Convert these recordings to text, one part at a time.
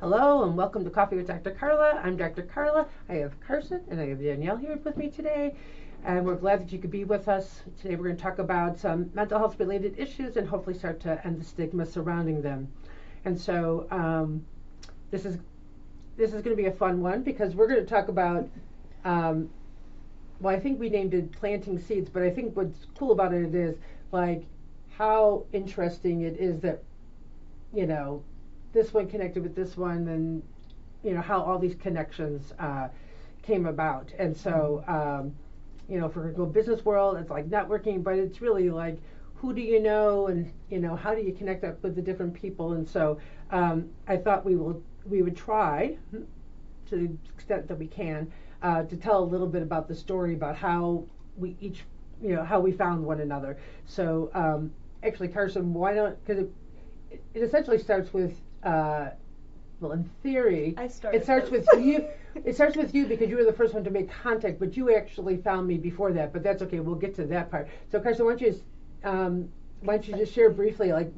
Hello and welcome to Coffee with Dr. Carla. I'm Dr. Carla. I have Carson and I have Danielle here with me today. And we're glad that you could be with us. Today we're going to talk about some mental health related issues and hopefully start to end the stigma surrounding them. And so this is going to be a fun one because we're going to talk about, well, I think we named it planting seeds, but I think what's cool about it is like how interesting it is that, you know, this one connected with this one, and you know how all these connections came about. And so you know, for the business world, it's like networking, but it's really like who do you know, and you know, how do you connect up with the different people. And so I thought we would try to the extent that we can to tell a little bit about the story about how we each, you know, how we found one another. So actually, Carson, why don't, because it essentially starts with well, in theory, it starts with you. It starts with you because you were the first one to make contact, but you actually found me before that. But that's okay. We'll get to that part. So, Carson, why don't you just share briefly, like,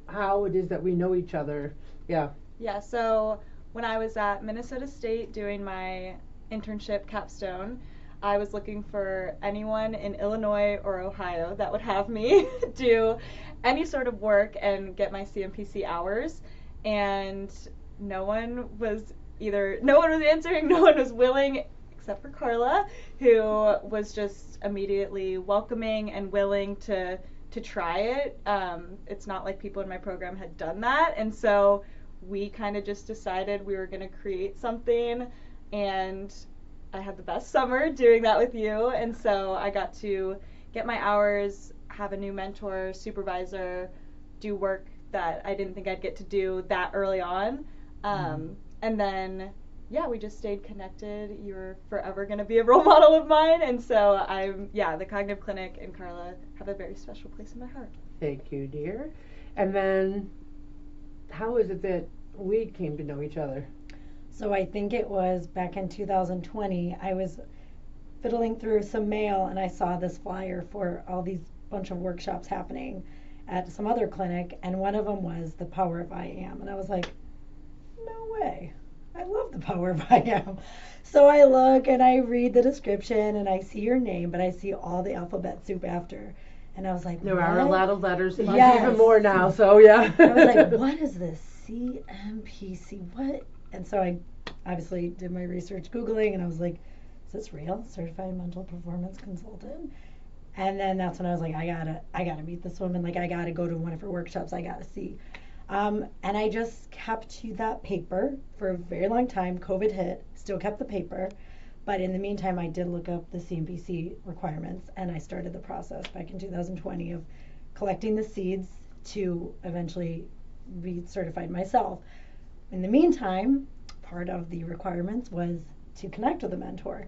how it is that we know each other? Yeah. Yeah. So when I was at Minnesota State doing my internship capstone, I was looking for anyone in Illinois or Ohio that would have me do any sort of work and get my CMPC hours. And no one was answering, no one was willing, except for Carla, who was just immediately welcoming and willing to try it. It's not like people in my program had done that, and so we kind of just decided we were going to create something, and I had the best summer doing that with you. And so I got to get my hours, have a new mentor, supervisor, do work that I didn't think I'd get to do that early on. And then, we just stayed connected. You're forever going to be a role model of mine. And so the Cognitive Clinic and Carla have a very special place in my heart. Thank you, dear. And then, how is it that we came to know each other? So I think it was back in 2020, I was fiddling through some mail and I saw this flyer for all these bunch of workshops happening at some other clinic, and one of them was the power of I am. And I was like, no way, I love the power of I am. So I look and I read the description and I see your name, but I see all the alphabet soup after. And I was like, there are a lot of letters, yes. Even more now, so yeah. I was like, what is this CMPC? What? And so I obviously did my research Googling, and I was like, is this real? Certified Mental Performance Consultant? And then that's when I was like, I gotta meet this woman. Like, I gotta go to one of her workshops. I gotta see. And I just kept to that paper for a very long time. COVID hit, still kept the paper. But in the meantime, I did look up the CMPC requirements, and I started the process back in 2020 of collecting the seeds to eventually be certified myself. In the meantime, part of the requirements was to connect with a mentor.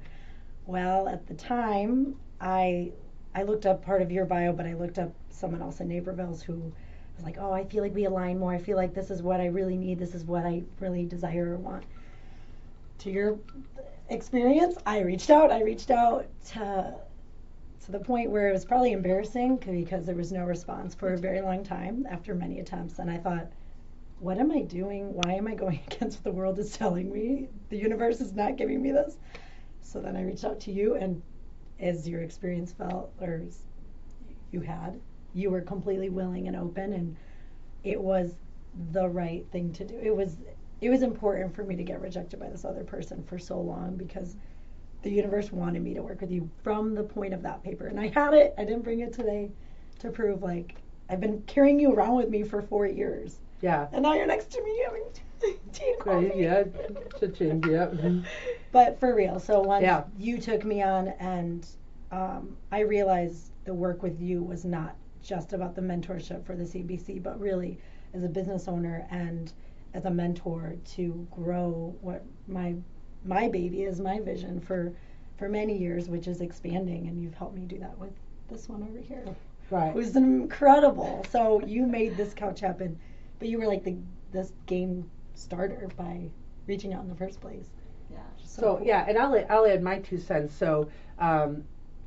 Well, at the time, I looked up part of your bio, but I looked up someone else in Naperville's who was like, oh, I feel like we align more. I feel like this is what I really need. This is what I really desire or want. To your experience, I reached out to the point where it was probably embarrassing because there was no response for a very long time after many attempts. And I thought, what am I doing? Why am I going against what the world is telling me? The universe is not giving me this. So then I reached out to you, and as your experience felt, or you were completely willing and open, and it was the right thing to do. It was important for me to get rejected by this other person for so long because the universe wanted me to work with you from the point of that paper. And I had it. I didn't bring it today to prove, like, I've been carrying you around with me for 4 years. Yeah. And now you're next to me having tea and coffee. Right, yeah, cha-ching, yeah. But for real, so once you took me on, and I realized the work with you was not just about the mentorship for the CBC, but really as a business owner and as a mentor to grow what my baby is, my vision for many years, which is expanding, and you've helped me do that with this one over here. Right. Who's incredible. So you made this couch happen, but you were like this game starter by reaching out in the first place. Yeah. So yeah, and I'll add my 2 cents. So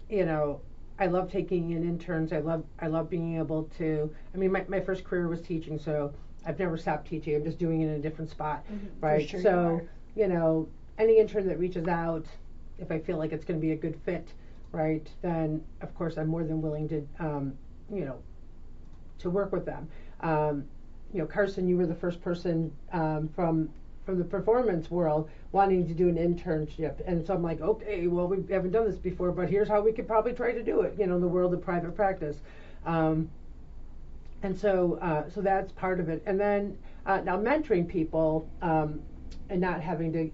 you know, I love taking in interns. I love being able to. I mean, my first career was teaching, so I've never stopped teaching. I'm just doing it in a different spot, right? For sure So, you any intern that reaches out, if I feel like it's going to be a good fit, right, then of course I'm more than willing to, to work with them. Carson, you were the first person from the performance world wanting to do an internship, and so I'm like, okay, well, we haven't done this before, but here's how we could probably try to do it, in the world of private practice. And so that's part of it. And then now mentoring people and not having to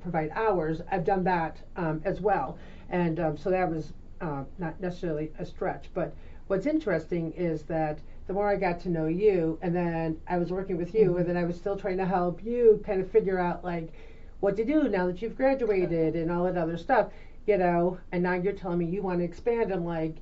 provide hours, I've done that as well. And so that was not necessarily a stretch. But what's interesting is that the more I got to know you, and then I was working with you, and then I was still trying to help you kind of figure out like what to do now that you've graduated and all that other stuff, and now you're telling me you want to expand. I'm like,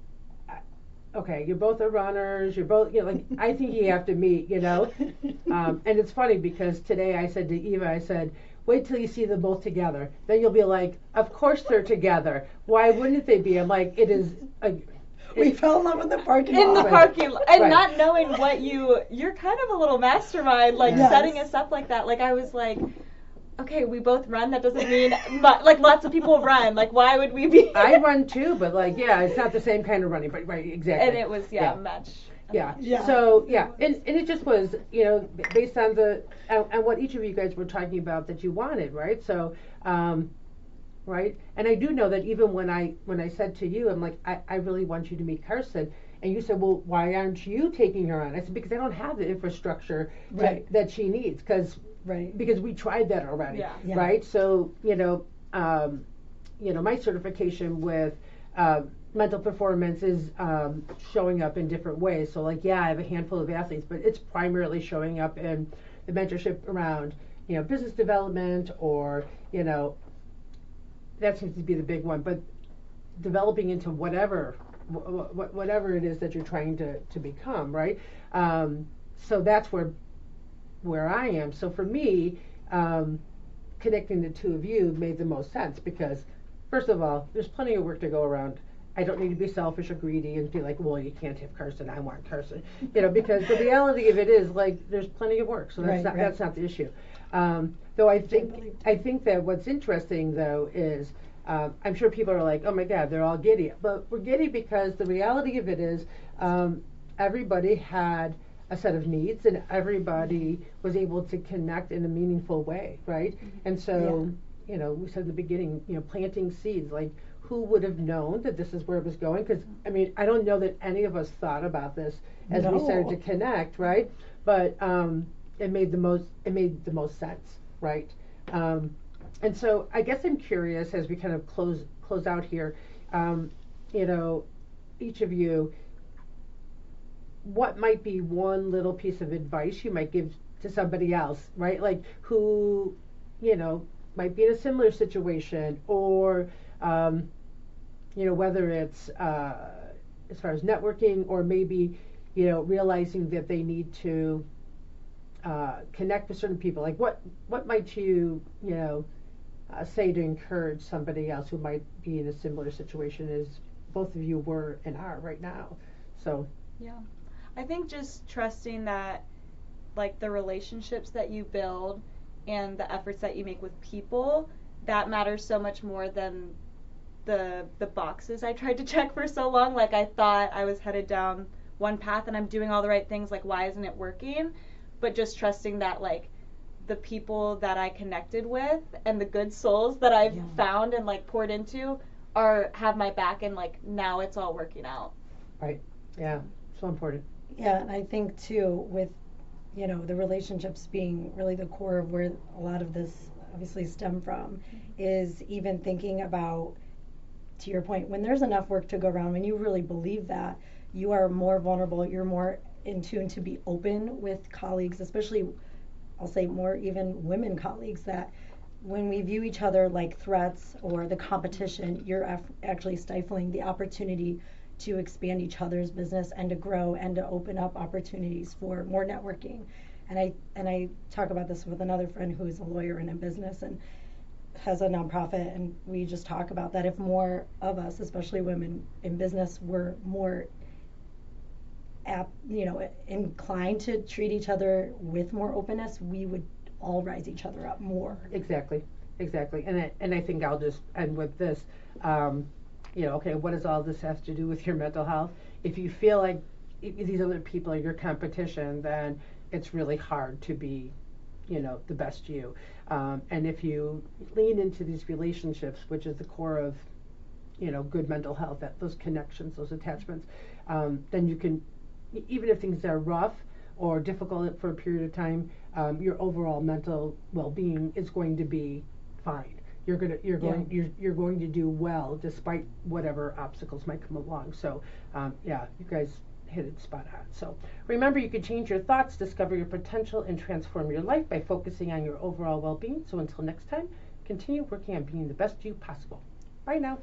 okay, you're both are runners, you're both, like, I think you have to meet, and it's funny because today I said to Eva, I said, wait till you see them both together. Then you'll be like, of course they're together. Why wouldn't they be? I'm like, it is we fell in love in the parking lot. In the parking lot. And Right. not knowing what you're kind of a little mastermind, like Yes. setting us up like that. Like I was like, okay, we both run. That doesn't mean, like lots of people run. Like why would we be? I run too, but like, yeah, it's not the same kind of running, but right, exactly. And it was, Yeah. match. Yeah. Yeah. So yeah, and it just was, based on and what each of you guys were talking about that you wanted, right? So, right. And I do know that even when I said to you, I'm like, I really want you to meet Carson, and you said, well, why aren't you taking her on? I said, because I don't have the infrastructure Right. that she needs, because we tried that already, Yeah. Yeah. right? So my certification with mental performance is showing up in different ways. So like, yeah, I have a handful of athletes, but it's primarily showing up in the mentorship around, business development, or, that seems to be the big one, but developing into whatever it is that you're trying to become, right? So that's where I am. So for me, connecting the two of you made the most sense because, first of all, there's plenty of work to go around. I don't need to be selfish or greedy and be like, well, you can't have Carson, I want Carson, because the reality of it is like there's plenty of work, so that's Right. that's not the issue. Though I think that what's interesting though is I'm sure people are like, oh my God, they're all giddy, but we're giddy because the reality of it is everybody had a set of needs and everybody was able to connect in a meaningful way, right? And so, we said at the beginning, planting seeds, like who would have known that this is where it was going? Because I don't know that any of us thought about this as we started to connect, right? But it made the most sense, right? And so I guess I'm curious as we kind of close out here, each of you, what might be one little piece of advice you might give to somebody else, right? Like who, might be in a similar situation, or whether it's as far as networking, or maybe realizing that they need to connect with certain people. Like what might you say to encourage somebody else who might be in a similar situation as both of you were and are right now? So Yeah. I think just trusting that, like, the relationships that you build and the efforts that you make with people, that matters so much more than the boxes I tried to check for so long. Like, I thought I was headed down one path and I'm doing all the right things, like, why isn't it working? But just trusting that, like, the people that I connected with and the good souls that I've found and, like, poured into have my back, and, like, now it's all working out. right, yeah, so important. Yeah, and I think too, with the relationships being really the core of where a lot of this obviously stem from, is even thinking about, to your point, when there's enough work to go around, when you really believe that, you are more vulnerable, you're more in tune to be open with colleagues, especially, I'll say more even women colleagues, that when we view each other like threats or the competition, you're actually stifling the opportunity to expand each other's business and to grow and to open up opportunities for more networking. And I talk about this with another friend who is a lawyer and in business and has a nonprofit, and we just talk about that if more of us, especially women in business, were more inclined to treat each other with more openness, we would all rise each other up more. Exactly. And I think I'll just end with this. Okay, what does all this have to do with your mental health? If you feel like these other people are your competition, then it's really hard to be, the best you. And if you lean into these relationships, which is the core of, good mental health, those connections, those attachments, then you can, even if things are rough or difficult for a period of time, your overall mental well-being is going to be fine. You're going to do well despite whatever obstacles might come along. So, you guys hit it spot on. So remember, you can change your thoughts, discover your potential, and transform your life by focusing on your overall well-being. So until next time, continue working on being the best you possible. Bye now.